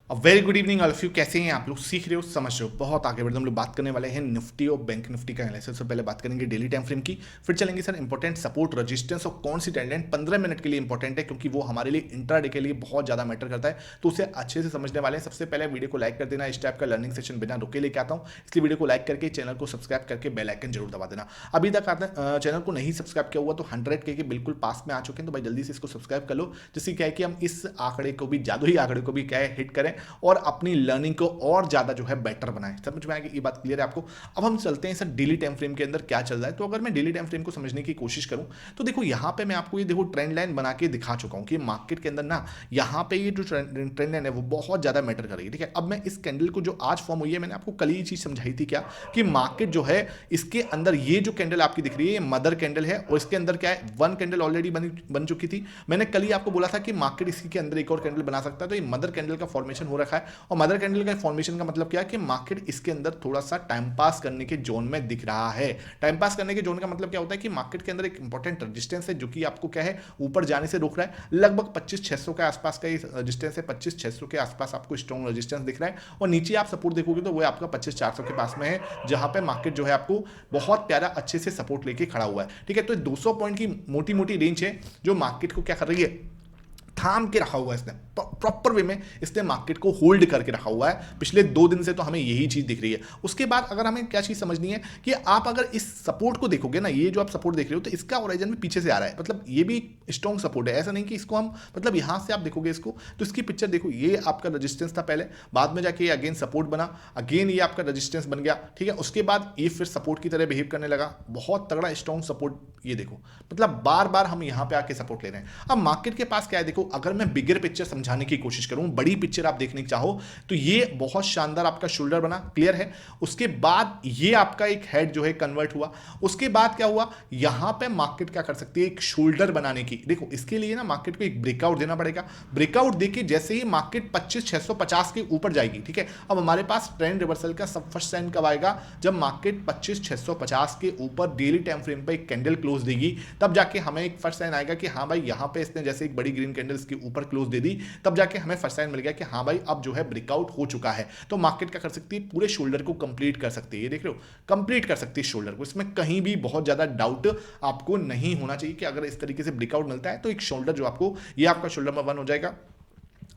Very good evening all of you. कैसे हैं आप लोग? सीख रहे हो, समझ रहे हो, बहुत आगे बढ़। हम लोग बात करने वाले हैं निफ्टी और बैंक निफ्टी का एनालिसिस। से पहले बात करेंगे डेली टाइम फ्रेम की, फिर चलेंगे सर इंपॉर्टेंट सपोर्ट रेजिस्टेंस और कौन सी ट्रेंड 15 मिनट के लिए इंपॉर्टेंट है, क्योंकि वो हमारे लिए इंट्राडे के लिए बहुत ज्यादा मैटर करता है, तो उसे अच्छे से समझने वाले हैं। सबसे पहले वीडियो को लाइक कर देना। इस टाइप का लर्निंग सेशन बिना रुके लेके आता हूँ, इसलिए वीडियो को लाइक करके चैनल को सब्सक्राइब करके बेल आइकन जरूर दबा देना। अभी तक आपने चैनल को नहीं सब्सक्राइब किया हुआ तो 100 के बिल्कुल पास में आ चुके हैं, तो भाई जल्दी से इसको सब्सक्राइब कर लो, जिससे क्या है कि हम इस आंकड़े को भी, जादुई आंकड़े को भी क्या है, हिट करें और अपनी लर्निंग को और ज्यादा जो है बेटर बनाएं। समझ में आएगी, ये बात क्लियर है आपको? अब हम चलते हैं सर डेली टाइम फ्रेम के अंदर क्या चल रहा है। तो अगर मैं डेली टाइम फ्रेम को समझने की कोशिश करूं तो देखो यहां पे मैं आपको ये देखो ट्रेंड लाइन बना के दिखा चुका हूं कि मार्केट के अंदर ना यहां पे ये जो ट्रेंड लाइन है वो बहुत ज्यादा मैटर करेगी। ठीक है, अब मैं इस कैंडल को जो आज फॉर्म हुई है, मैंने आपको कल ये चीज समझाई थी क्या, कि मार्केट जो है इसके अंदर ये जो कैंडल आपकी दिख रही है ये मदर कैंडल है, और इसके अंदर क्या है, वन कैंडल ऑलरेडी बन चुकी थी। मैंने कल ही आपको बोला था कि मार्केट इसी के अंदर एक और कैंडल बना सकता है, तो ये मदर कैंडल का फॉर्मेशन हो रखा है। और मदर कैंडल का फॉर्मेशन का मतलब क्या है कि मार्केट इसके अंदर थोड़ा सा टाइम पास करने के जोन में दिख रहा है। टाइम पास करने के जोन का मतलब क्या होता है कि मार्केट के अंदर एक इंपॉर्टेंट रेजिस्टेंस है जो कि आपको क्या है, ऊपर जाने से रोक रहा है। लगभग 25,600 के आसपास का ये रेजिस्टेंस है, 25,600 के आसपास आपको स्ट्रॉन्ग रेजिस्टेंस दिख रहा है। और नीचे आप सपोर्ट देखोगे तो वो आपका 25,400 के पास में है, जहां पे मार्केट जो है आपको बहुत प्यारा अच्छे से सपोर्ट लेके खड़ा हुआ है। ठीक है, तो 200 पॉइंट की मोटी मोटी रेंज है जो मार्केट को क्या कर रही है, थाम के रखा हुआ है। इसने प्रॉपर वे में इसने मार्केट को होल्ड करके रखा हुआ है। पिछले 2 दिन से तो हमें यही चीज दिख रही है। उसके बाद अगर हमें क्या चीज समझनी है कि आप अगर इस सपोर्ट को देखोगे ना, ये जो आप सपोर्ट देख रहे हो तो इसका ओरिजिन में पीछे से आ रहा है, मतलब ये भी स्ट्रॉन्ग सपोर्ट है। ऐसा नहीं कि इसको हम, मतलब यहां से आप देखोगे इसको तो इसकी पिक्चर देखो, ये आपका रेजिस्टेंस था पहले, बाद में जाके ये अगेन सपोर्ट बना, अगेन ये आपका रेजिस्टेंस बन गया। ठीक है, उसके बाद ये फिर सपोर्ट की तरह बिहेव करने लगा, बहुत तगड़ा स्ट्रॉन्ग सपोर्ट। ये देखो, मतलब बार बार हम यहां पे आके सपोर्ट ले रहे हैं। अब मार्केट के पास क्या है, देखो अगर मैं बिगर पिक्चर समझाने की कोशिश करूं, बड़ी पिक्चर आप देखने चाहो तो ये बहुत शानदार आपका शोल्डर बना, क्लियर है। उसके बाद ये आपका एक हेड जो है कन्वर्ट हुआ। उसके बाद क्या हुआ, यहां पे मार्केट क्या कर सकती है, एक शोल्डर बनाने की, देखो इसके लिए ना मार्केट को एक ब्रेकआउट देना पड़ेगा। ब्रेकआउट देके जैसे ही मार्केट 25,650 के ऊपर जाएगी, ठीक है, अब हमारे पास ट्रेंड रिवर्सल का सब फर्स्ट साइन कब आएगा, जब मार्केट 25,650 के ऊपर डेली टाइम फ्रेम पे एक कैंडल क्लोज देगी, तब जाके हमें एक फर्स्ट साइन आएगा कि हाँ भाई यहां पे इसने जैसे एक बड़ी ग्रीन कैंडल इसके ऊपर क्लोज दे दी, तब जाके हमें फर्स्ट साइन मिल गया कि हाँ भाई अब जो है ब्रेकआउट हो चुका है। तो मार्केट क्या कर सकती है, पूरे शोल्डर को कंप्लीट कर सकती है। ये देख रहे हो, कंप्लीट कर सकती है शोल्डर को। इसमें कहीं भी बहुत ज्यादा डाउट आपको नहीं होना चाहिए कि अगर इस तरीके से ब्रेकआउट मिलता है तो एक शोल्डर जो आपको, ये आपका शोल्डर नंबर 1 हो जाएगा,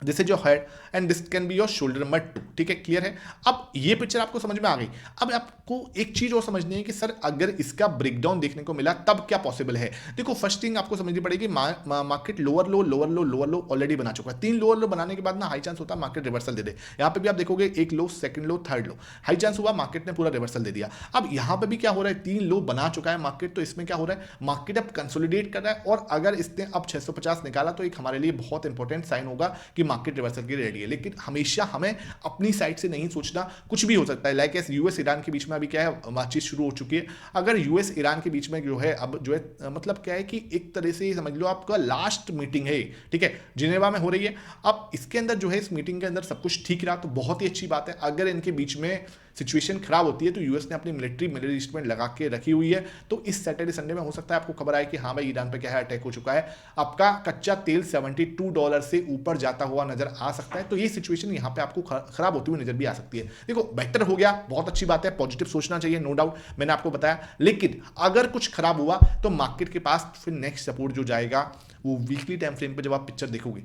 this is your head and this can be your shoulder number 2। ठीक है, क्लियर है। अब ये पिक्चर आपको समझ में आ गई। अब आपको एक चीज और समझनी है कि सर अगर इसका ब्रेकडाउन देखने को मिला तब क्या पॉसिबल है। देखो फर्स्ट थिंग आपको समझनी पड़ेगी, मार्केट लोअर लो लोअर लो लोअर लो ऑलरेडी बना चुका है। 3 लोअर लो बनाने के बाद ना हाई चांस होता है मार्केट रिवर्सल दे दे। यहाँ पे भी आप देखोगे एक लो, सेकंड लो, थर्ड लो, हाई चांस हुआ मार्केट ने पूरा रिवर्सल दे दिया। अब यहाँ पे भी क्या हो रहा है, 3 लो बना चुका है मार्केट, तो इसमें क्या हो रहा है, मार्केट अब कंसोलिडेट कर रहा है। और अगर इसने अब 650 निकाला तो एक हमारे लिए बहुत इंपॉर्टेंट साइन होगा कि मार्केट रिवर्सल की रेडी है। लेकिन हमेशा हमें अपनी साइड से नहीं सोचना, कुछ भी हो सकता है। लाइक यूएस ईरान के बीच में अभी क्या है, बातचीत शुरू हो चुकी है। अगर यूएस ईरान के बीच में जो है अब जो है मतलब क्या है कि एक तरह से समझ लो आपका लास्ट मीटिंग है, ठीक है, जिनेवा में हो रही है। अब इसके अंदर जो है, इस मीटिंग के अंदर सब कुछ ठीक रहा तो बहुत ही अच्छी बात है। अगर इनके बीच में सिचुएशन खराब होती है तो यूएस ने अपनी मिलिट्री मिडिल ईस्ट में लगा के रखी हुई है, तो इस सैटरडे संडे में हो सकता है आपको खबर आए कि हाँ भाई ईरान पे क्या है, अटैक हो चुका है। आपका कच्चा तेल $72 से ऊपर जाता हुआ नजर आ सकता है। तो ये सिचुएशन यहाँ पे आपको खराब होती हुई नजर भी आ सकती है। देखो बेटर हो गया, बहुत अच्छी बात है, पॉजिटिव सोचना चाहिए, नो डाउट, मैंने आपको बताया। लेकिन अगर कुछ खराब हुआ तो मार्केट के पास फिर नेक्स्ट सपोर्ट जो जाएगा वो वीकली टाइम फ्रेम पे जब आप पिक्चर देखोगे,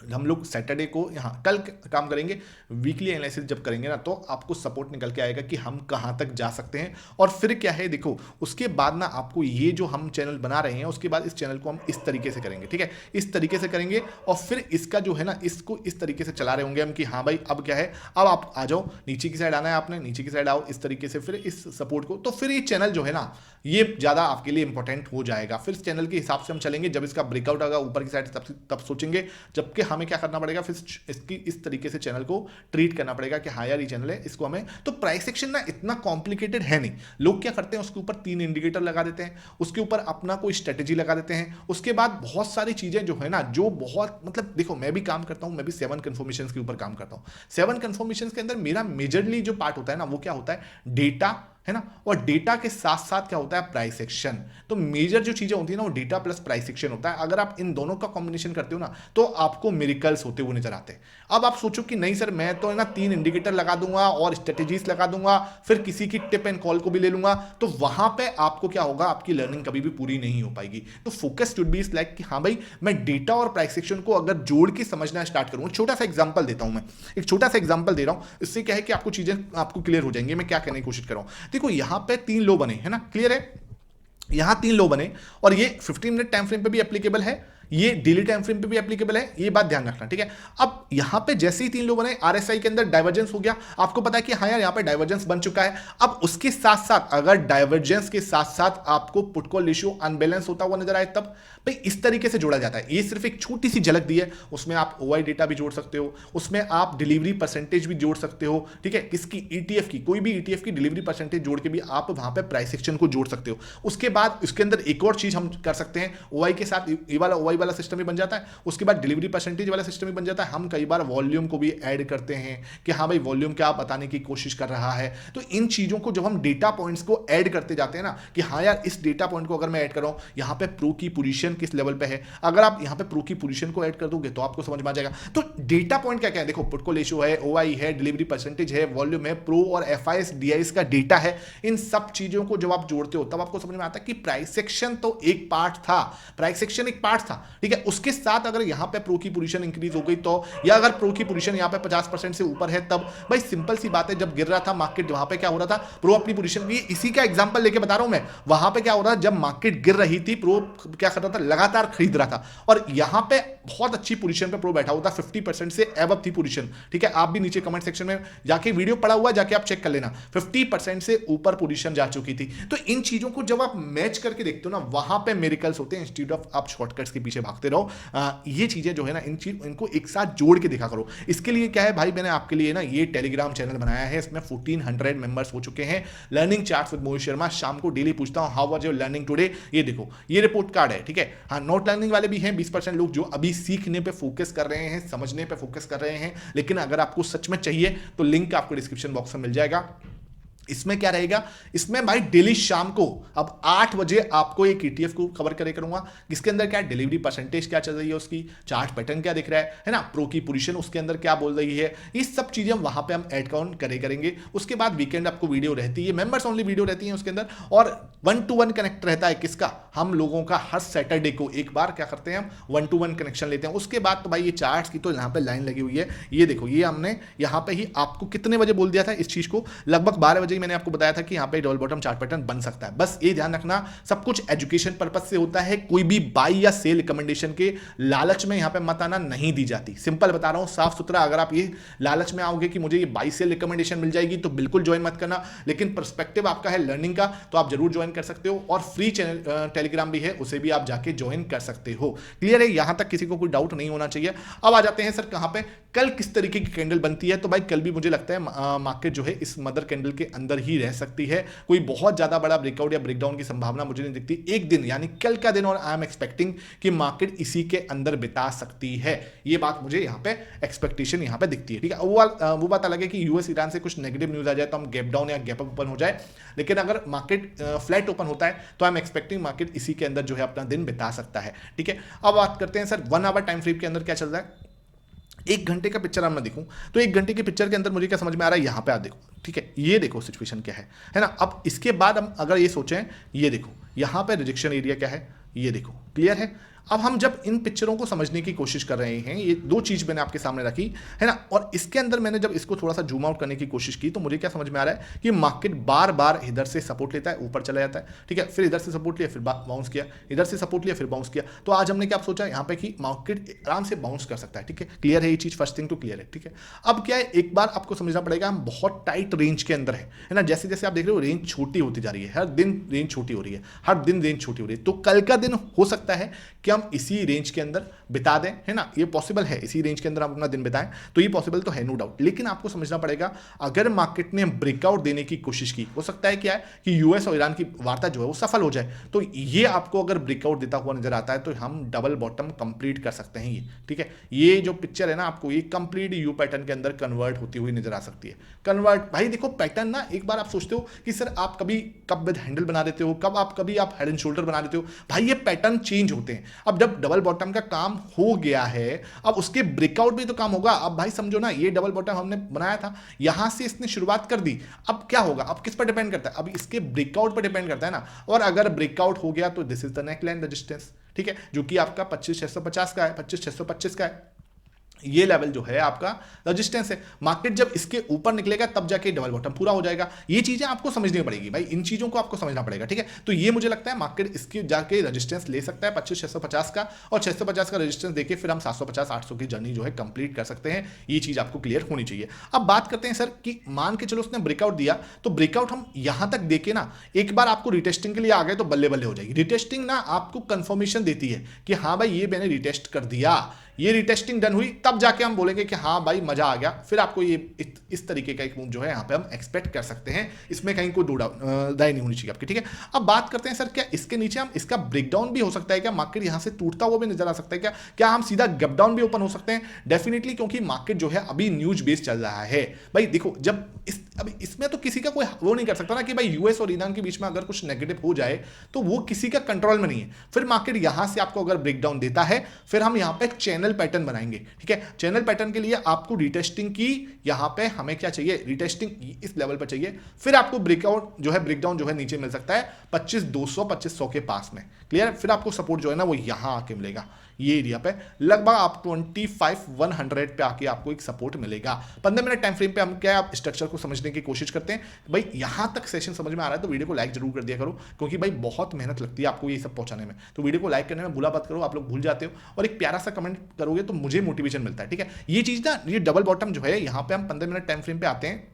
हम लोग सैटरडे को यहाँ कल काम करेंगे, वीकली एनालिसिस जब करेंगे ना तो आपको सपोर्ट निकल के आएगा कि हम कहाँ तक जा सकते हैं। और फिर क्या है, देखो उसके बाद ना आपको ये जो हम चैनल बना रहे हैं उसके बाद इस चैनल को हम इस तरीके से करेंगे, ठीक है, इस तरीके से करेंगे। और फिर इसका जो है ना, इसको इस तरीके से चला रहे होंगे हम कि हाँ भाई अब क्या है, अब आप आ जाओ, नीचे की साइड आना है आपने, नीचे की साइड आओ इस तरीके से, फिर इस सपोर्ट को, तो फिर ये चैनल जो है ना ये ज़्यादा आपके लिए इंपॉर्टेंट हो जाएगा। फिर इस चैनल के हिसाब से हम चलेंगे, जब इसका ब्रेकआउट आएगा ऊपर की साइड तब सोचेंगे। जबकि हमें क्या करना पड़ेगा, इसकी इस तरीके से चैनल को ट्रीट करना पड़ेगा कि हाँ यार ये चैनल है, इसको हमें, तो प्राइस एक्शन ना इतना कॉम्प्लिकेटेड है नहीं। लोग क्या करते हैं, उसके ऊपर 3 इंडिकेटर लगा देते हैं, उसके ऊपर अपना कोई स्ट्रेटेजी लगा देते हैं, उसके बाद बहुत सारी चीजें जो है ना, जो बहुत, मतलब देखो मैं भी काम करता हूं, मैं भी 7 कंफर्मेशन के ऊपर काम करता हूं। 7 कंफर्मेशन के अंदर मेरा मेजरली जो पार्ट होता है ना वो क्या होता है, डेटा, है ना, और डेटा के साथ साथ क्या होता है, प्राइस एक्शन। तो मेजर जो चीजें होती है ना वो डेटा प्लस प्राइस एक्शन होता है। अगर आप इन दोनों का कॉम्बिनेशन करते हो ना तो आपको मिरेकल्स होते हुए नजर आते हैं। अब आप सोचो कि नहीं सर मैं तो है ना 3 इंडिकेटर लगा दूंगा और स्ट्रेटेजीज लगा दूंगा, फिर किसी की टिप एंड कॉल को भी ले लूंगा, तो वहां पे आपको क्या होगा, आपकी लर्निंग कभी भी पूरी नहीं हो पाएगी। तो फोकस शुड बी लाइक कि हाँ भाई मैं डेटा और प्राइस एक्शन को अगर जोड़ के समझना स्टार्ट करूंगा। छोटा सा एग्जांपल देता हूं मैं, एक छोटा सा एग्जांपल दे रहा हूं, इससे क्या है कि आपको चीजें आपको क्लियर हो जाएंगी मैं क्या कहने की कोशिश कर रहा हूं। देखो यहां पे 3 लो बने है ना, क्लियर है, यहां 3 लो बने और ये 15 मिनट टाइम फ्रेम पे भी एप्लीकेबल है, ये डेली टाइम फ्रेम पे भी एप्लीकेबल है, ये बात ध्यान रखना, ठीक है। अब यहां पे जैसे ही 3 लो बने, आरएसआई के अंदर डाइवर्जेंस हो गया, आपको पता है कि हाँ यार यहां पे डाइवर्जेंस बन चुका है। अब उसके साथ साथ अगर डाइवर्जेंस के साथ साथ आपको पुट कॉल रेशियो अनबैलेंस होता हुआ नजर आए, तब भाई इस तरीके से जोड़ा जाता है। ये सिर्फ एक छोटी सी झलक दी है, उसमें आप ओआई डेटा भी जोड़ सकते हो, उसमें आप डिलीवरी परसेंटेज भी जोड़ सकते हो, ठीक है, किसकी, ईटीएफ की, कोई भी ईटीएफ की डिलीवरी परसेंटेज जोड़ के भी आप वहां पे प्राइस एक्शन को जोड़ सकते हो। उसके बाद इसके अंदर एक और चीज हम कर सकते हैं, ओआई के साथ ये वाला ओआई वाला सिस्टम भी बन जाता है, उसके बाद डिलीवरी परसेंटेज वाला सिस्टम भी बन जाता है। हम कई बार वॉल्यूम को भी ऐड करते हैं कि हाँ भाई वॉल्यूम क्या बताने की कोशिश कर रहा है। तो इन चीजों को जब हम डेटा पॉइंट्स को ऐड करते जाते हैं ना कि हाँ यार इस डेटा पॉइंट को अगर मैं ऐड कर रहा हूं, यहां पे प्रो की पोजीशन किस लेवल पे है, अगर आप यहां पे प्रो की पोजीशन को ऐड कर दोगे तो आपको समझ में आ जाएगा। तो डेटा पॉइंट क्या क्या है, देखो पुट कॉल रेशियो है, ओआई है, डिलीवरी परसेंटेज है, वॉल्यूम है, प्रो और एफआईएस डीआईएस का डेटा है। इन सब चीजों को जब आप जोड़ते हो तब आपको समझ में आता है कि प्राइस एक्शन तो एक पार्ट था, प्राइस एक्शन एक पार्ट था, ठीक है। उसके साथ अगर यहां पे प्रो की पोजीशन इंक्रीज हो गई तो, या अगर प्रो की पोजीशन यहां पे 50% से ऊपर है तब, भाई सिंपल सी बात है, जब गिर रहा था मार्केट वहां पे क्या हो रहा था, प्रो अपनी पोजीशन भी, इसी का एग्जांपल लेके बता रहा हूं मैं, वहां पे क्या हो रहा था, जब मार्केट गिर रही थी प्रो क्या कर रहा था, लगातार खरीद रहा था, और यहां पे बहुत अच्छी पोजीशन पे प्रो बैठा हुआ था, 50% से एबव थी पोजीशन, ठीक है। आप भी नीचे कमेंट सेक्शन में जाके वीडियो पड़ा हुआ, जाके आप चेक कर लेना, 50% से ऊपर पोजीशन जा चुकी थी। तो इन चीजों को जब आप मैच करके देखते हो ना, वहां पे मिरेकल्स होते हैं, इंस्टीट्यूट ऑफ आप शॉर्टकट्स के पीछे भागते रहो। ये चीजें जो है ना, इनको एक साथ जोड़ के देखा करो। इसके लिए क्या है भाई, मैंने आपके लिए ना ये टेलीग्राम चैनल बनाया है, इसमें 1400 मेंबर्स हो चुके हैं। Learning charts with Mohit Sharma, शाम को डेली पूछता हूं how was your learning today. ये देखो ये रिपोर्ट कार्ड है, ठीक है। हाँ नोट लर्निंग वाले भी हैं 20% लोग जो अभी सीखने पे फोकस कर रहे हैं, समझने पे फोकस कर रहे हैं, लेकिन अगर आपको सच में चाहिए तो लिंक आपको डिस्क्रिप्शन बॉक्स में मिल जाएगा। इसमें क्या रहेगा, इसमें भाई डेली शाम को अब 8 बजे आपको एक ईटीएफ को कवर करे करूंगा, जिसके अंदर क्या डिलीवरी परसेंटेज क्या चल रही है, उसकी चार्ट पैटर्न क्या दिख रहा है ना, प्रो की पोजीशन उसके अंदर क्या बोल रही है, ये सब चीजें वहां पे हम ऐड काउंट करेंगे। उसके बाद वीकेंड आपको वीडियो रहती है, मेंबर्स ओनली वीडियो रहती है उसके अंदर, और 1-to-1 कनेक्ट रहता है किसका, हम लोगों का। हर सैटरडे को एक बार क्या करते हैं हम 1-to-1 कनेक्शन लेते हैं। उसके बाद तो भाई ये चार्ट्स की तो यहाँ पे लाइन लगी हुई है, ये देखो, ये हमने यहाँ पे ही आपको कितने बजे बोल दिया था इस चीज को, लगभग 12 बजे मैंने आपको बताया था कि यहां पे डबल बॉटम चार्ट पैटर्न बन सकता है। बस ये ध्यान रखना, सब कुछ एजुकेशन पर्पस से होता है, कोई भी बाई या सेल रिकमेंडेशन के लालच में यहां पे मत आना, नहीं दी जाती। सिंपल बता रहा हूं, साफ सुथरा। अगर आप ये लालच में आओगे कि मुझे ये बाई सेल रिकमेंडेशन मिल जाएगी तो बिल्कुल ज्वाइन मत करना, लेकिन पर्सपेक्टिव आपका है लर्निंग का तो आप जरूर ज्वाइन कर सकते हो, और फ्री चैनल टेलीग्राम भी है, उसे भी आप जाके ज्वाइन कर सकते हो। क्लियर है, यहां तक किसी को कोई डाउट नहीं होना चाहिए। अब आ जाते हैं सर कहां पे, कल किस तरीके की कैंडल बनती है। तो भाई कल भी मुझे लगता है मार्केट जो है इस मदर कैंडल के अंदर ही रह सकती है, कोई बहुत ज्यादा बड़ा ब्रेकआउट या ब्रेकडाउन की संभावना मुझे नहीं दिखती। एक दिन यानी कल का दिन, और आई एम एक्सपेक्टिंग कि मार्केट इसी के अंदर बिता सकती है, ये बात मुझे यहां पे एक्सपेक्टेशन यहां पे दिखती है, ठीक है। वो बात अलग है कि यूएस ईरान से कुछ नेगेटिव न्यूज आ जाए तो हम गैप डाउन या गैप अप ओपन हो जाए, लेकिन अगर मार्केट फ्लैट ओपन होता है तो आई एम एक्सपेक्टिंग मार्केट इसी के अंदर जो है अपना दिन बिता सकता है, ठीक है। अब बात करते हैं सर 1 आवर टाइम फ्रेम के अंदर क्या चल रहा है। 1 घंटे का पिक्चर अब मैं देखूं तो 1 घंटे के पिक्चर के अंदर मुझे क्या समझ में आ रहा है, यहां पे आप देखो, ठीक है, ये देखो सिचुएशन क्या है ना। अब इसके बाद हम अगर ये सोचें, ये देखो यहां पे रिजेक्शन एरिया क्या है, ये देखो, क्लियर है। अब हम जब इन पिक्चरों को समझने की कोशिश कर रहे हैं, ये 2 चीज मैंने आपके सामने रखी है ना, और इसके अंदर मैंने जब इसको थोड़ा सा जूम आउट करने की कोशिश की तो मुझे क्या समझ में आ रहा है कि मार्केट बार बार इधर से सपोर्ट लेता है, ऊपर चला जाता है, ठीक है, फिर इधर से सपोर्ट लिया, फिर बाउंस किया, इधर से सपोर्ट लिया, फिर बाउंस किया। तो आज हमने क्या सोचा यहाँ पे कि मार्केट आराम से बाउंस कर सकता है, ठीक है, क्लियर है ये चीज, फर्स्ट थिंग तो क्लियर है, ठीक है। अब क्या है, एक बार आपको समझना पड़ेगा, हम बहुत टाइट रेंज के अंदर है ना, जैसे जैसे आप देख रहे हो रेंज छोटी होती जा रही है, हर दिन रेंज छोटी हो रही है, हर दिन रेंज छोटी हो रही है। तो कल का दिन हो सकता है कि हम इसी रेंज के अंदर बिता दें, है ना, ये पॉसिबल है, इसी रेंज के अंदर हम अपना दिन बिताएं, तो ये पॉसिबल तो है नो डाउट। लेकिन आपको समझना पड़ेगा अगर मार्केट ने ब्रेकआउट देने की कोशिश की, हो सकता है क्या है कि यूएस और ईरान की वार्ता जो है वो सफल हो जाए, तो ये आपको अगर ब्रेकआउट देता हुआ नजर आता है तो हम डबल बॉटम कंप्लीट कर सकते हैं ये, ठीक है। ये जो पिक्चर है ना आपको ये कंप्लीट यू पैटर्न के अंदर कन्वर्ट होती हुई नजर आ सकती है। कन्वर्ट भाई देखो पैटर्न ना, एक बार आप सोचते हो कि सर आप कभी कब विद हैंडल बना देते हो, कभी आप हेड एंड शोल्डर बना देते हो, भाई ये पैटर्न चेंज होते हैं। अब जब डबल बॉटम का काम हो गया है, अब उसके ब्रेकआउट भी तो काम होगा। अब भाई समझो ना, ये डबल बॉटम हमने बनाया था, यहां से इसने शुरुआत कर दी, अब क्या होगा, अब किस पर डिपेंड करता है, अब इसके ब्रेकआउट पर डिपेंड करता है ना। और अगर ब्रेकआउट हो गया तो this is the neckline resistance, ठीक है, जो कि आपका 25,650 का है, 25,625 का है। ये लेवल जो है आपका रेजिस्टेंस है। मार्केट जब इसके ऊपर निकलेगा तब जाके डबल बॉटम पूरा हो जाएगा। ये चीजें आपको समझनी पड़ेगी भाई, इन चीजों को आपको समझना पड़ेगा, ठीक है। तो ये मुझे लगता है मार्केट इसके जाके रेजिस्टेंस ले सकता है 25,650 का, और 650 का रेजिस्टेंस देके फिर हम 750-800 की जर्नी जो है कंप्लीट कर सकते हैं। ये चीज आपको क्लियर होनी चाहिए। अब बात करते हैं सर कि मान के चलो उसने ब्रेकआउट दिया, तो ब्रेकआउट हम यहां तक देके ना एक बार आपको रिटेस्टिंग के लिए आ गए तो बल्ले बल्ले हो जाएगी। रिटेस्टिंग ना आपको कंफर्मेशन देती है कि हाँ भाई ये मैंने रिटेस्ट कर दिया, ये रिटेस्टिंग डन हुई, तब जाके हम बोलेंगे कि हाँ भाई मजा आ गया। फिर आपको ये इस तरीके का एक मूव जो है यहाँ पे हम एक्सपेक्ट कर सकते हैं, इसमें कहीं कोई दाई नहीं होनी चाहिए आपकी, ठीक है। अब बात करते हैं सर क्या इसके नीचे हम इसका ब्रेकडाउन भी हो सकता है क्या, मार्केट यहाँ से टूटता हुआ भी नजर आ सकता है क्या हम सीधा गैप डाउन भी ओपन हो सकते हैं? डेफिनेटली, क्योंकि मार्केट जो है अभी न्यूज बेस चल रहा है भाई। देखो जब अभी इसमें तो किसी का कोई वो नहीं कर सकता ना कि भाई यूएस और ईरान के बीच में अगर कुछ नेगेटिव हो जाए तो वो किसी का कंट्रोल में नहीं है। फिर मार्केट यहां से आपको अगर ब्रेकडाउन देता है, फिर हम यहां पे एक चैनल पैटर्न बनाएंगे, ठीक है। चैनल पैटर्न के लिए आपको रिटेस्टिंग की, यहां पे हमें क्या चाहिए, रिटेस्टिंग इस लेवल पर चाहिए। फिर आपको ब्रेकआउट जो है, ब्रेकडाउन जो है नीचे मिल सकता है 25,200 2500 के पास में, क्लियर। फिर आपको सपोर्ट जो है ना वो यहां आके मिलेगा, ये एरिया पे लगभग आप 25,100 पे आके आपको एक सपोर्ट मिलेगा। 15 मिनट टाइम फ्रेम पे हम क्या आप स्ट्रक्चर को समझने की कोशिश करते हैं। भाई यहां तक सेशन समझ में आ रहा है तो वीडियो को लाइक जरूर कर दिया करो, क्योंकि भाई बहुत मेहनत लगती है आपको ये सब पहुंचाने में। तो वीडियो को लाइक करने में भूला मत करो, आप लोग भूल जाते हो, और एक प्यारा सा कमेंट करोगे तो मुझे मोटिवेशन मिलता है, ठीक है। ये चीज ना, ये डबल बॉटम जो है यहाँ पे हम 15 मिनट टाइम फ्रेम पे आते हैं,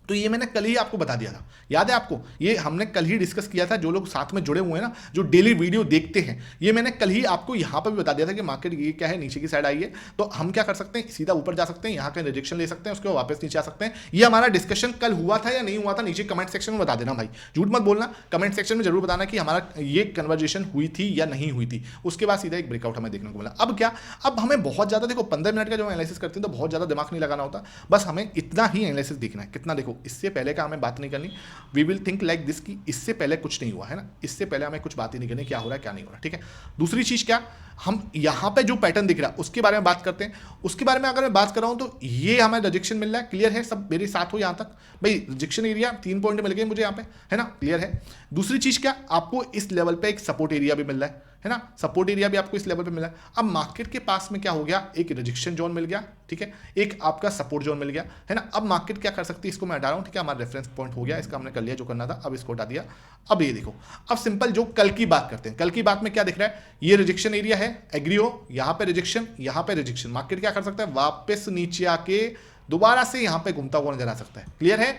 तो ये मैंने कल ही आपको बता दिया था, याद है आपको, ये हमने कल ही डिस्कस किया था। जो लोग साथ में जुड़े हुए हैं ना, जो डेली वीडियो देखते हैं, ये मैंने कल ही आपको यहाँ पर भी बता दिया था कि मार्केट ये क्या है, नीचे की साइड आई है, तो हम क्या कर सकते हैं, सीधा ऊपर जा सकते हैं, यहाँ का रिजेक्शन ले सकते हैं, उसके बाद वापस नीचे आ सकते हैं। ये हमारा डिस्कशन कल हुआ था या नहीं हुआ था, नीचे कमेंट सेक्शन में बता देना भाई, झूठ मत बोलना, कमेंट सेक्शन में जरूर बताना कि हमारा ये कन्वर्जेशन हुई थी या नहीं हुई थी। उसके बाद सीधा एक ब्रेकआउट हमें देखने को मिला। अब क्या, अब हमें बहुत ज्यादा, देखो 15 मिनट का जो एनालिसिस करते हैं तो बहुत ज्यादा दिमाग नहीं लगाना होता, बस हमें इतना ही एनालिसिस देखना है। कितना देखो, इससे पहले का हमें बात नहीं करनी, we will think like this कि इससे पहले कुछ नहीं हुआ है ना, इससे पहले हमें कुछ बात ही नहीं करनी क्या हो रहा है क्या नहीं हो रहा, ठीक है। दूसरी चीज क्या, हम यहां पे जो पैटर्न दिख रहा है उसके बारे में बात करते हैं। उसके बारे में अगर मैं बात कर रहा हूं तो ये हमें रिजेक्शन मिल रहा है, क्लियर है, सब मेरे साथ हो यहां तक भाई। रिजेक्शन एरिया 3 पॉइंट मिल गए मुझे यहां पे, है ना, क्लियर है। दूसरी चीज क्या, आपको इस लेवल पे एक सपोर्ट एरिया भी मिल रहा है ना, सपोर्ट एरिया भी आपको इस लेवल पे मिला है। अब मार्केट के पास में क्या हो गया, एक रिजेक्शन जोन मिल गया, ठीक है, एक आपका सपोर्ट जोन मिल गया, है ना। अब मार्केट क्या कर सकती है, इसको मैं हटा रहा हूं, ठीक है, हमारा रेफरेंस पॉइंट हो गया, इसका हमने कर लिया जो करना था, अब इसको हटा दिया। अब ये देखो, अब सिंपल जो कल की बात करते हैं, कल की बात में क्या दिख रहा है, ये रिजेक्शन एरिया है, एग्री हो, यहां पे रिजेक्शन, यहां पे रिजेक्शन, मार्केट क्या कर सकता है, वापस नीचे आके दोबारा से यहां पे घूमता हुआ नजर आ सकता है, क्लियर है।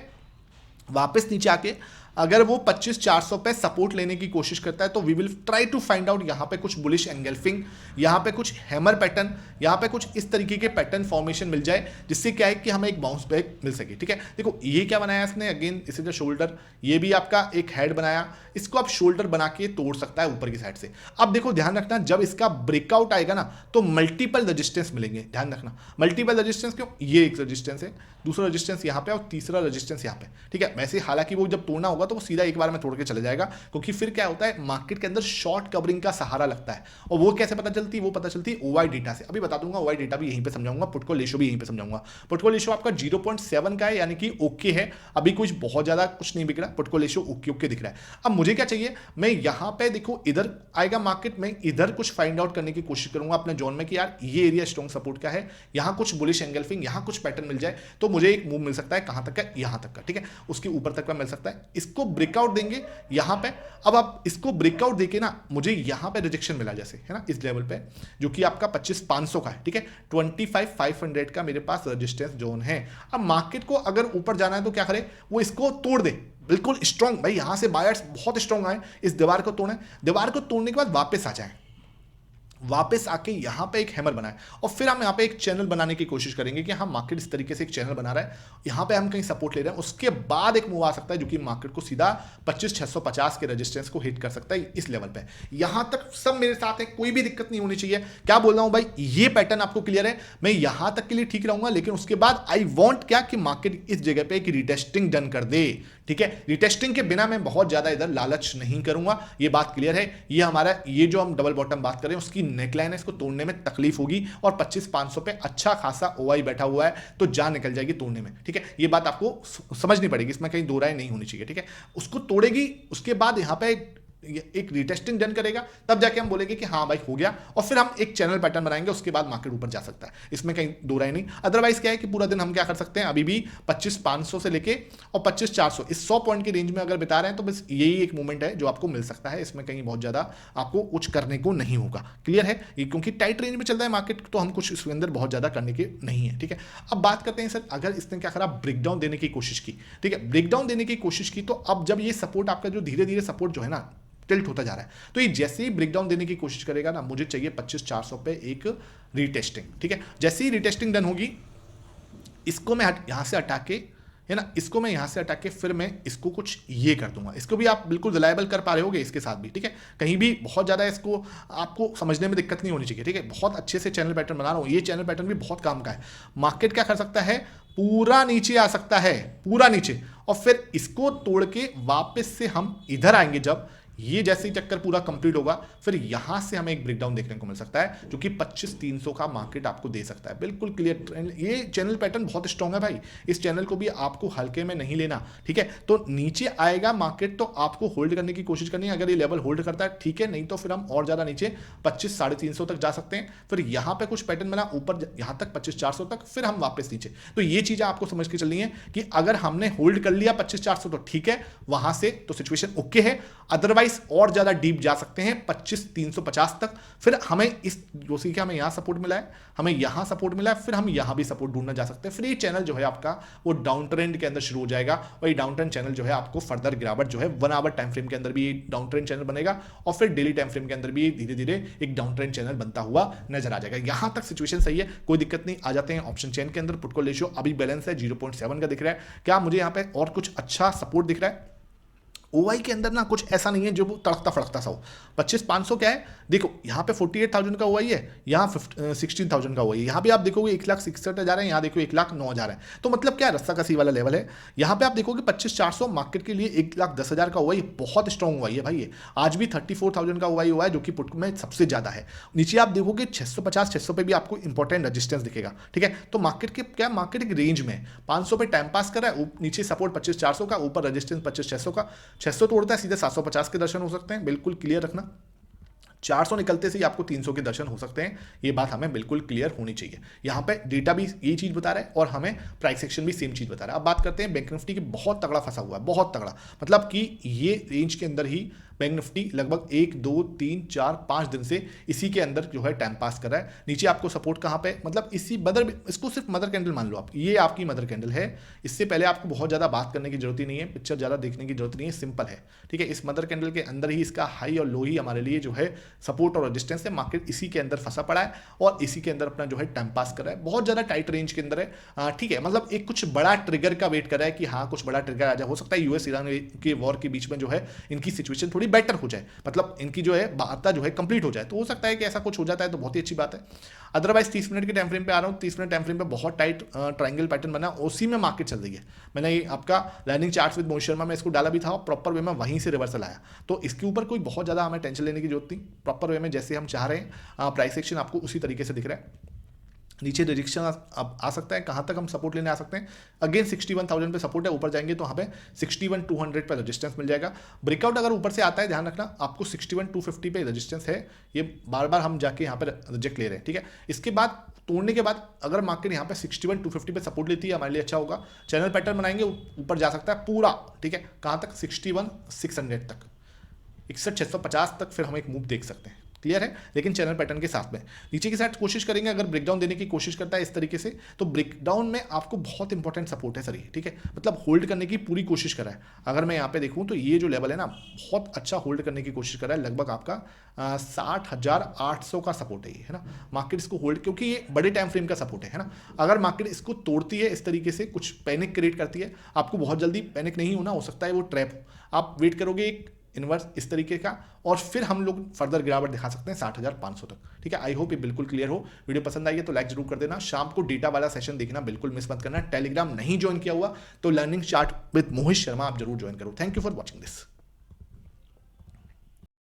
वापस नीचे आके अगर वो 25,400 पे सपोर्ट लेने की कोशिश करता है तो we will try to find out यहाँ पे कुछ बुलिश एंगल्फिंग, यहाँ पे कुछ हैमर पैटर्न, यहाँ पे कुछ इस तरीके के पैटर्न फॉर्मेशन मिल जाए, जिससे क्या है कि हमें एक बाउंस बैक मिल सके, ठीक है। देखो ये क्या बनाया इसने, अगेन इस इज शोल्डर, ये भी आपका एक हेड बनाया, इसको आप शोल्डर बना के तोड़ सकता है ऊपर की साइड से। अब देखो ध्यान रखना, जब इसका ब्रेकआउट आएगा ना तो मल्टीपल रजिस्टेंस मिलेंगे, ध्यान रखना, मल्टीपल रजिस्टेंस क्यों, ये एक रजिस्टेंस है, दूसरा रजिस्टेंस यहाँ पे और तीसरा रजिस्टेंस यहाँ पे, ठीक है। वैसे हालांकि वो जब तोड़ना होगा तो वो सीधा एक बार में तोड़ के चले जाएगा, क्योंकि फिर क्या होता है, मार्केट के अंदर शॉर्ट कवरिंग का सहारा लगता है, और वो कैसे पता चलती है, वो पता चलती है ओवाई डेटा से। अभी बता दूंगा, ओवाई डेटा भी यहीं पे समझाऊंगा, पुट को रेशियो भी यहीं पे समझाऊंगा। पुट को रेशियो आपका 0.7 का है, यानी कि ओके है, अभी कुछ बहुत ज्यादा कुछ नहीं बिक रहा, पुट को रेशियो ओके ओके दिख रहा है। अब मुझे क्या चाहिए, मैं यहां पे देखो इधर आएगा मार्केट में, इधर कुछ फाइंड आउट करने की कोशिश करूंगा अपने जोन में कि यार ये एरिया स्ट्रॉन्ग सपोर्ट का है, यहां कुछ बुलिश एंगल्फिंग, यहां कुछ पैटर्न मिल जाए तो मुझे एक मूव मिल सकता है, कहां तक का, यहां तक का, ठीक है, उसके ऊपर तक का मिल सकता है। इसको ब्रेकआउट देंगे यहां पे, अब आप इसको ब्रेकआउट देके ना मुझे यहां पे रिजेक्शन मिला जैसे, है ना, इस लेवल पे जो कि आपका 25,500 का है, ठीक है, 25,500 का मेरे पास रेजिस्टेंस जोन है। अब मार्केट को अगर ऊपर जाना है तो क्या करे, वो इसको तोड़ दे, बिल्कुल स्ट्रॉन्ग, भाई यहां से बायर्स बहुत स्ट्रॉन्ग आए, इस दीवार को तोड़े, दीवार को तोड़ने के बाद वापस आ जाए, वापस आके यहाँ पे एक हैमर बनाए और फिर हम यहाँ पे एक चैनल बनाने की कोशिश करेंगे कि हाँ मार्केट इस तरीके से एक चैनल बना रहा है, यहाँ पे हम कहीं सपोर्ट ले रहे हैं, उसके बाद एक मूव आ सकता है जो कि मार्केट को सीधा 25,650 के रेजिस्टेंस को हिट कर सकता है इस लेवल पे। यहाँ तक सब मेरे साथ है, कोई भी दिक्कत नहीं होनी चाहिए। क्या बोल रहा हूँ भाई, ये पैटर्न आपको क्लियर है, मैं यहाँ तक के लिए ठीक रहूंगा, लेकिन उसके बाद आई वॉन्ट क्या कि मार्केट इस जगह पे एक रिटेस्टिंग डन कर दे। ठीक है, रिटेस्टिंग के बिना मैं बहुत ज्यादा इधर लालच नहीं करूंगा, ये बात क्लियर है। ये हमारा ये जो हम डबल बॉटम बात कर रहे हैं उसकी नेकलाइन है, इसको तोड़ने में तकलीफ होगी और 25,500 पे अच्छा खासा ओआई बैठा हुआ है तो जान निकल जाएगी तोड़ने में। ठीक है, ये बात आपको समझनी पड़ेगी, इसमें कहीं दो राय नहीं होनी चाहिए। ठीक है, उसको तोड़ेगी, उसके बाद यहाँ पे एक रिटेस्टिंग डन करेगा, तब जाके हम बोलेंगे कि हाँ भाई हो गया, और फिर हम एक चैनल पैटर्न बनाएंगे, उसके बाद मार्केट ऊपर जा सकता है, इसमें कहीं दो राय नहीं। अदरवाइज क्या है कि पूरा दिन हम क्या कर सकते हैं, अभी भी 25,500 से लेके और 25,400 इस 100 पॉइंट की रेंज में अगर बिता रहे हैं तो बस यही एक मूवमेंट है जो आपको मिल सकता है, इसमें कहीं बहुत ज्यादा आपको कुछ करने को नहीं होगा। क्लियर है, क्योंकि टाइट रेंज में चल रहा है मार्केट, तो हम कुछ इसके अंदर बहुत ज्यादा करने के नहीं है। ठीक है, अब बात करते हैं सर, अगर इसने क्या करा, ब्रेकडाउन देने की कोशिश की। ठीक है, ब्रेकडाउन देने की कोशिश की, तो अब जब ये सपोर्ट आपका जो धीरे धीरे सपोर्ट जो है ना टिल्ट होता जा रहा है, तो ये जैसे ही ब्रेकडाउन देने की कोशिश करेगा ना, मुझे चाहिए 25,400 पे एक रीटेस्टिंग। ठीक है, जैसे ही रीटेस्टिंग डन होगी, इसको मैं यहां से हटा के, है ना, इसको मैं यहां से हटा के फिर मैं इसको कुछ ये कर दूंगा, इसको भी आप बिल्कुल रिलायबल कर पा रहे होगे इसके साथ भी। ठीक है, कहीं भी बहुत ज्यादा इसको आपको समझने में दिक्कत नहीं होनी चाहिए। ठीक है, बहुत अच्छे से चैनल पैटर्न बना रहा हूं, ये चैनल पैटर्न भी बहुत काम का है। मार्केट क्या कर सकता है, पूरा नीचे आ सकता है, पूरा नीचे, और फिर इसको तोड़ के वापस से हम इधर आएंगे। जब ये जैसे ही चक्कर पूरा कंप्लीट होगा, फिर यहां से हमें एक ब्रेकडाउन देखने को मिल सकता है जो कि 25,300 का मार्केट आपको दे सकता है। बिल्कुल क्लियर ट्रेंड, ये चैनल पैटर्न बहुत स्ट्रांग है भाई, इस चैनल को भी आपको हल्के में नहीं लेना। ठीक है, तो नीचे आएगा मार्केट तो आपको होल्ड करने की कोशिश करनी है, अगर ये लेवल होल्ड करता है ठीक है, नहीं तो फिर हम और ज्यादा नीचे 25,350 तक जा सकते हैं, फिर यहां पे कुछ पैटर्न बना ऊपर यहां तक 25,400 तक, फिर हम वापस नीचे। तो ये चीजें आपको समझ के चलनी है कि अगर हमने होल्ड कर लिया 25,400 तो ठीक है, वहां से तो सिचुएशन ओके है, अदरवाइज और ज्यादा डीप जा सकते हैं 25,350 तक। फिर हमें इस जो सी हमें यहां सपोर्ट मिला है, हमें यहां सपोर्ट मिला है, फिर हम यहां भी सपोर्ट ढूंढना जा सकते हैं। फिर ये चैनल जो है आपका वो डाउन ट्रेंड के अंदर शुरू हो जाएगा, और ये डाउन ट्रेंड चैनल जो है आपको फर्दर गिरावट जो है 1 आवर टाइम फ्रेम के अंदर भी ये डाउन ट्रेंड चैनल बनेगा, और फिर डेली टाइम फ्रेम के अंदर भी धीरे धीरे एक डाउन ट्रेंड चैनल बनता हुआ नजर आ जाएगा। यहां तक सिचुएशन सही है, कोई दिक्कत नहीं। आ जाते हैं ऑप्शन चेन के अंदर, पुट कॉल रेशियो अभी बैलेंस है 0.7 का दिख रहा है। क्या मुझे यहां पे और कुछ अच्छा सपोर्ट दिख रहा है? ओआई के अंदर ना कुछ ऐसा नहीं है जो वो तड़कता फड़कता सा हो। 25,500 क्या है, देखो यहाँ पे 48,000 का ओआई है, यहाँ 16,000 का ओआई है, यहाँ भी आप देखोगे 1,67,000 जा रहे हैं, यहाँ देखो 1,09,000 जा रहे हैं। तो मतलब क्या रस्सा कसी वाला लेवल है। यहाँ पे आप देखोगे 25,400 मार्केट के लिए 1,10,000 का ओआई बहुत स्ट्रॉन्ग ओआई है भाई। ये आज भी 34,000 का ओआई हुआ है जो कि पुट में सबसे ज्यादा है। नीचे आप देखोगे 650-600 पे भी आपको इंपॉर्टेंट रेजिस्टेंस दिखेगा। ठीक है, तो मार्केट के क्या, मार्केट एक रेंज में 500 पे टाइम पास कर रहा है, नीचे सपोर्ट 25,400 का, ऊपर रेजिस्टेंस 25,600 का। 600 तोड़ता है सीधे 750 के दर्शन हो सकते हैं, बिल्कुल क्लियर रखना। 400 निकलते से ही आपको 300 के दर्शन हो सकते हैं, ये बात हमें बिल्कुल क्लियर होनी चाहिए। यहाँ पे डेटा भी ये चीज बता रहा है और हमें प्राइस सेक्शन भी सेम चीज बता रहा है। अब बात करते हैं बैंक निफ्टी की, बहुत तगड़ा फंसा हुआ है, बहुत तगड़ा, मतलब कि ये रेंज के अंदर ही बैंक निफ्टी लगभग 1 2 3 4 5 दिन से इसी के अंदर जो है टाइम पास कर रहा है। नीचे आपको सपोर्ट कहाँ पे, मतलब इसी मदर, इसको सिर्फ मदर कैंडल मान लो आप, ये आपकी मदर कैंडल है। इससे पहले आपको बहुत ज़्यादा बात करने की जरूरत ही नहीं है, पिक्चर ज़्यादा देखने की जरूरत नहीं है, सिंपल है। ठीक है, इस मदर कैंडल के अंदर ही इसका हाई और लो ही हमारे लिए जो है सपोर्ट और रेजिस्टेंस है। मार्केट इसी के अंदर फंसा पड़ा है और इसी के अंदर अपना जो है टाइम पास कर रहा है, बहुत ज़्यादा टाइट रेंज के अंदर है। ठीक है, मतलब एक कुछ बड़ा ट्रिगर का वेट कर रहा है कि हाँ कुछ बड़ा ट्रिगर आ जाए, हो सकता है यूएस ईरान के वॉर के बीच में जो है इनकी सिचुएशन थोड़ी बेटर हो जाए, मतलब इनकी जो है वार्ता जो है कंप्लीट हो जाए, तो हो सकता है कि ऐसा कुछ हो जाता है तो बहुत ही अच्छी बात है। अदरवाइज 30 मिनट के टाइम फ्रेम पे आ रहा हूं, 30 मिनट टाइम फ्रेम पे बहुत टाइट ट्रायंगल पैटर्न बना, उसी में मार्केट चल रही है। मैंने ये आपका lining chart with Mohit Sharma में इसको डाला भी था, प्रॉपर वे में वहीं से रिवर्सल आया, तो इसके ऊपर कोई बहुत ज्यादा हमें टेंशन लेने की जरूरत नहीं। प्रॉपर वे में जैसे हम चाह रहे हैं प्राइस एक्शन आपको उसी तरीके से दिख रहा है। नीचे रिजेक्शन आ सकता है, कहां तक हम सपोर्ट लेने आ सकते हैं, अगेन 61,000 पे सपोर्ट है, ऊपर जाएंगे तो वहां पे 61,200 पे रेजिस्टेंस मिल जाएगा। ब्रेकआउट अगर ऊपर से आता है, ध्यान रखना आपको 61,250 पे रेजिस्टेंस है, ये बार बार हम जाके यहाँ पे रिजेक्ट ले रहे हैं। ठीक है, इसके बाद तोड़ने के बाद अगर मार्केट यहाँ पे 61,250 पे सपोर्ट लेती है, हमारे लिए अच्छा होगा। चैनल पैटर्न बनाएंगे, ऊपर जा सकता है पूरा। ठीक है, कहां तक, 61,600 तक, 61,650 तक फिर हम एक मूव देख सकते हैं। क्लियर है, लेकिन चैनल पैटर्न के साथ में नीचे की साइड कोशिश करेंगे। अगर ब्रेकडाउन देने की कोशिश करता है इस तरीके से, तो ब्रेकडाउन में आपको बहुत इंपॉर्टेंट सपोर्ट है सर ये, ठीक है, मतलब होल्ड करने की पूरी कोशिश कर रहा है। अगर मैं यहाँ पे देखूँ तो ये जो लेवल है ना, बहुत अच्छा होल्ड करने की कोशिश कर रहा है, लगभग आपका 60,800 का सपोर्ट है ये, है ना। मार्केट इसको होल्ड, क्योंकि ये बड़े टाइम फ्रेम का सपोर्ट है ना। अगर मार्केट इसको तोड़ती है इस तरीके से, कुछ पैनिक क्रिएट करती है, आपको बहुत जल्दी पैनिक नहीं होना, हो सकता है वो ट्रैप हो, आप वेट करोगे एक इन्वर्स इस तरीके का, और फिर हम लोग फर्दर गिरावट दिखा सकते हैं 60,500 तक, ठीक है। आई होप ये बिल्कुल क्लियर हो। वीडियो पसंद आई है तो लाइक जरूर कर देना। शाम को डेटा वाला सेशन देखना बिल्कुल मिस मत करना। टेलीग्राम नहीं ज्वाइन किया हुआ तो learning chart with Mohit Sharma आप जरूर ज्वाइन करो। Thank you for watching this.